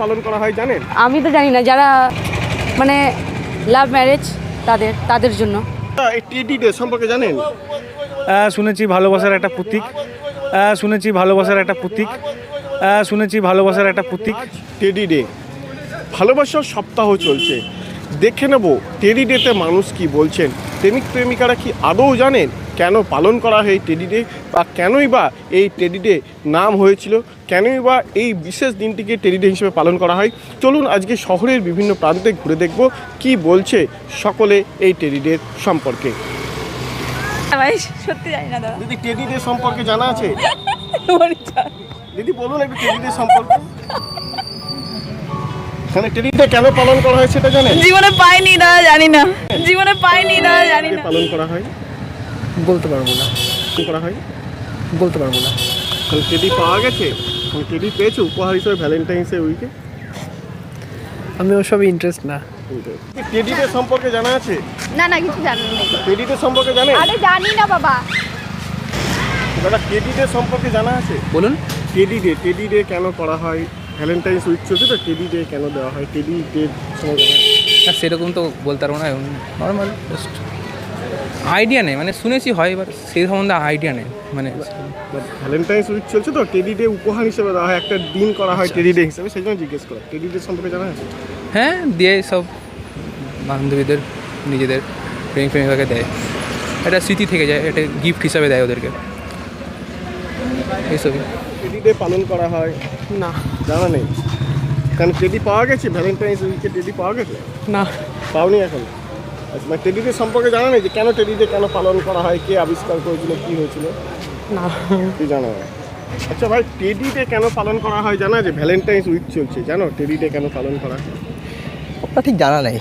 পালন করা হয় জানেন? আমি তো জানি না, যারা মানে লাভ ম্যারেজ তাদের জন্য। এই টেডি ডে সম্পর্কে জানেন? শুনেছি ভালোবাসার একটা প্রতীক, শুনেছি ভালোবাসার একটা প্রতীক, শুনেছি ভালোবাসার একটা প্রতীক। টেডি ডে, ভালোবাসার সপ্তাহ চলছে। দেখে নেব টেডি ডেতে মানুষ কি বলছেন। প্রেমিক প্রেমিকারা কি আদৌ জানেন কেন পালন করা হয় টেডি ডে, বা কেনই বা এই টেডি ডে নাম হয়েছিল, কেনই বা এই বিশেষ দিনটিকে টেডি ডে হিসেবে পালন করা হয়? চলুন আজকে শহরের বিভিন্ন প্রান্তে ঘুরে দেখব কি বলছে সকলে এই টেডি ডে সম্পর্কে। সত্যি জানি না দাদা। দিদি, টেডি ডে সম্পর্কে জানা আছে? দিদি বলুন একটু টেডি ডে সম্পর্কে। এখানে টেডি ডে কেন পালন করা হয় সেটা জানেন? জীবনে পাইনি দাদা, জানি না। জীবনে পাইনি দাদা, জানি না। পালন করা হয় বলতে পারবো না, কি করা হয় বলতে পারবো না। টেডি পাওয়া গেছে? টেডি পেয়েছো উপহার হিসেবে ভ্যালেন্টাইন্সের উইকে? আমি ওসব ইন্টারেস্ট না। টেডি ডে সম্পর্কে জানা আছে? না না, কিছু জানি না। টেডি ডে সম্পর্কে জানেন? আরে জানি না বাবা। দাদা, টেডি ডে সম্পর্কে জানা আছে? বলুন। টেডি ডে কেন করা হয়? ভ্যালেন্টাইন্স উইক চলছে তো, টেডি ডে কেন দেওয়া হয়? টেডি ডে সময় জানা আছে? সেরকম তো বলতে পারবো না, নর্মাল জাস্ট আইডিয়া নেই, মানে শুনেছি হয়, এবার সেই সম্বন্ধে আইডিয়া নেই। মানে ভ্যালেন্টাইন্স উইক চলছে তো, টেডি ডে উপহার হিসেবে দেওয়া হয়, একটা দিন করা হয় টেডি ডে হিসেবে, সেই জন্য জিজ্ঞেস করা। টেডি ডে সম্পর্কে জানা আছে? হ্যাঁ, দিয়ে সব বান্ধবীদের নিজেদের প্রেমিক প্রেমিকাকে দেয়, এটা স্মৃতি থেকে যায়, এটা গিফট হিসাবে দেয় ওদেরকে, এইসবই। টেডি ডে পালন করা হয় না, জানা নেই? কারণ টেডি পাওয়া গেছে ভ্যালেন্টাইন্স উইকে? টেডি পাওয়া গেছে? না। পাওনি এখন? আচ্ছা, মানে টেডি ডে সম্পর্কে জানা নেই যে কেন টেডি ডে কেন পালন করা হয়, কে আবিষ্কার করেছিল, কি হয়েছিল? না। কি জানা হয়? আচ্ছা ভাই, টেডি ডে কেন পালন করা হয় জানা? যে ভ্যালেন্টাইন্স উইক চলছে, জানো টেডি ডে কেন পালন করা হয়? ওটা ঠিক জানা নেই।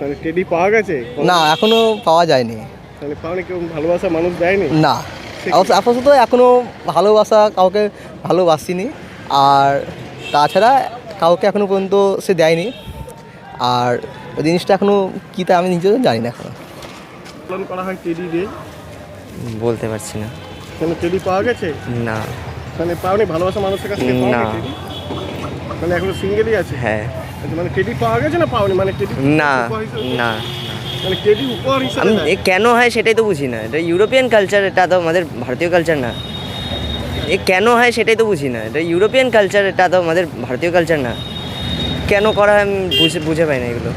মানে টেডি পাওয়া গেছে? না, এখনো পাওয়া যায়নি। মানে পাওনি, কেউ ভালোবাসা মানুষ দেয়নি? না, আপাতত এখনো ভালোবাসা কাউকে ভালোবাসিনি, আর তাছাড়া কাউকে এখনো পর্যন্ত সে দেয়নি। আর ওই জিনিসটা এখনো কী তা আমি নিজেও জানি না এখনো। পালন করা হয় টেডি ডে? বলতে পারছি না। কেন টেডি পাওয়া গেছে? না। মানে পাওনি ভালোবাসা মানুষের কাছ থেকে? না। টেডি মানে এখনো সিঙ্গেলই আছে? হ্যাঁ। আচ্ছা, মানে টেডি পাওয়া গেছে না পাওনি? মানে টেডি না না, মানে টেডি উপহার হিসেবে আমি দেয়? কেন হয় সেটাই তো বুঝি না। এটা ইউরোপিয়ান কালচার, এটা তো আমাদের ভারতীয় কালচার না। কেন হয় সেটাই তো বুঝি না। এটা ইউরোপিয়ান কালচার, এটা তো আমাদের ভারতীয় কালচার না। কেন করা হয় আমি বুঝে পাই না এগুলো।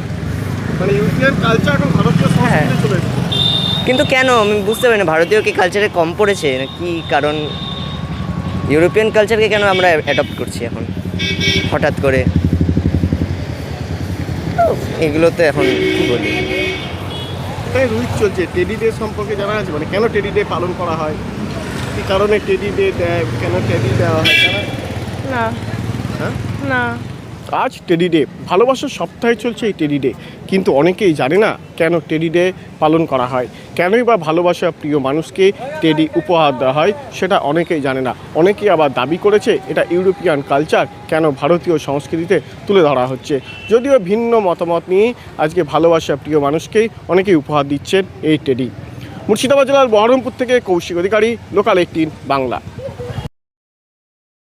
মানে ইউরোপিয়ান কালচার এখন ভারতীয় সংস্কৃতি চলে এসেছে। কিন্তু কেন আমি বুঝতে পারি না, ভারতীয় কি কালচারে কম পড়েছে না কি কারণ? ইউরোপিয়ান কালচারকে কেন আমরা অ্যাডপ্ট করছি এখন হঠাৎ করে? এগুলো তো এখন কী বলি। এটাই উইক চলছে। টেডি ডে সম্পর্কে জানা আছে? মানে কেন টেডি ডে পালন করা হয়, কী কারণে টেডি ডে দেয়, কেন টেডি দেওয়া হয় জানা? না। হ্যাঁ না। আজ টেডি ডে, ভালোবাসার সপ্তাহে চলছে এই টেডি ডে, কিন্তু অনেকেই জানে না কেন টেডি ডে পালন করা হয়, কেনই বা ভালোবাসা প্রিয় মানুষকে টেডি উপহার দেওয়া হয় সেটা অনেকেই জানে না। অনেকেই আবার দাবি করেছে এটা ইউরোপিয়ান কালচার, কেন ভারতীয় সংস্কৃতিতে তুলে ধরা হচ্ছে। যদিও ভিন্ন মতামত নিয়ে আজকে ভালোবাসা প্রিয় মানুষকেই অনেকেই উপহার দিচ্ছেন এই টেডি। মুর্শিদাবাদ জেলার বহরমপুর থেকে কৌশিক অধিকারী, লোকাল 18 বাংলা।